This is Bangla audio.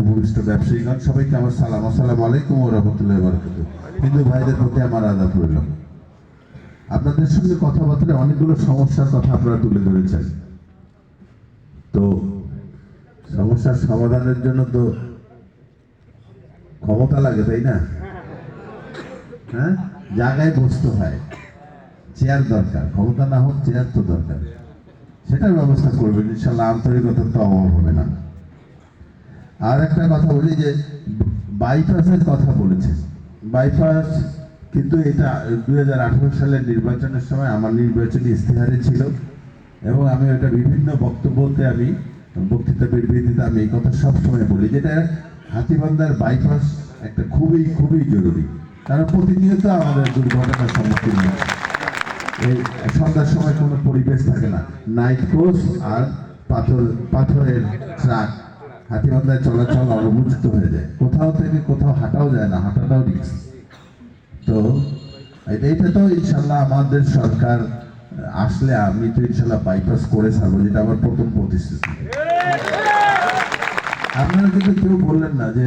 ভূমিষ্ঠ ব্যবসায়ীগণ সবাইকে আমার সালাম। আসসালামু আলাইকুম ওয়া রাহমাতুল্লাহি ওয়া বারাকাতুহু। হিন্দু ভাইদের প্রতি আমার আদাব রইল। আপনাদের সঙ্গে কথাবার্তায় অনেকগুলো সমস্যার কথা আপনারা তুলে ধরেছেন। তো সমস্যার সমাধানের জন্য তো ক্ষমতা লাগে, তাই না? হ্যাঁ, জায়গায় বসতে হয়, চেয়ার দরকার। ক্ষমতা না হোক, চেয়ার তো দরকার। সেটার ব্যবস্থা করবেন ইনশাল্লাহ, আন্তরিকতার তো অভাব হবে না। আর একটা কথা বলি যে বাইপাসের কথা বলেছেন। বাইপাস কিন্তু এটা 2018 সালের নির্বাচনের সময় আমার নির্বাচনী ইস্তেহারে ছিল, এবং আমি এটা বিভিন্ন বক্তব্যতে আমি বক্তৃতা বিবৃতিতে আমি এই কথা সবসময় বলি, যেটা হাতীবান্ধার বাইপাস একটা খুবই খুবই জরুরি। কারণ প্রতিনিয়ত আমাদের দুর্ঘটনার সম্মুখীন হচ্ছে। এই সন্ধ্যার সময় কোনো পরিবেশ থাকে না, নাইট পোস্ট আর পাথরের ট্রাক হাতীবান্ধায় চলাচল অবমুক্ত হয়ে যায়, কোথাও থেকে কোথাও হাঁটাও যায় না, হাঁটাটাও রিস্ক। তো এইটা তো ইনশাল্লাহ আমাদের সরকার আসলে আমি তো ইনশাল্লাহ বাইপাস করে ছাড়বো, যেটা আমার প্রথম প্রতিশ্রুতি। আপনারা কিন্তু কেউ বললেন না যে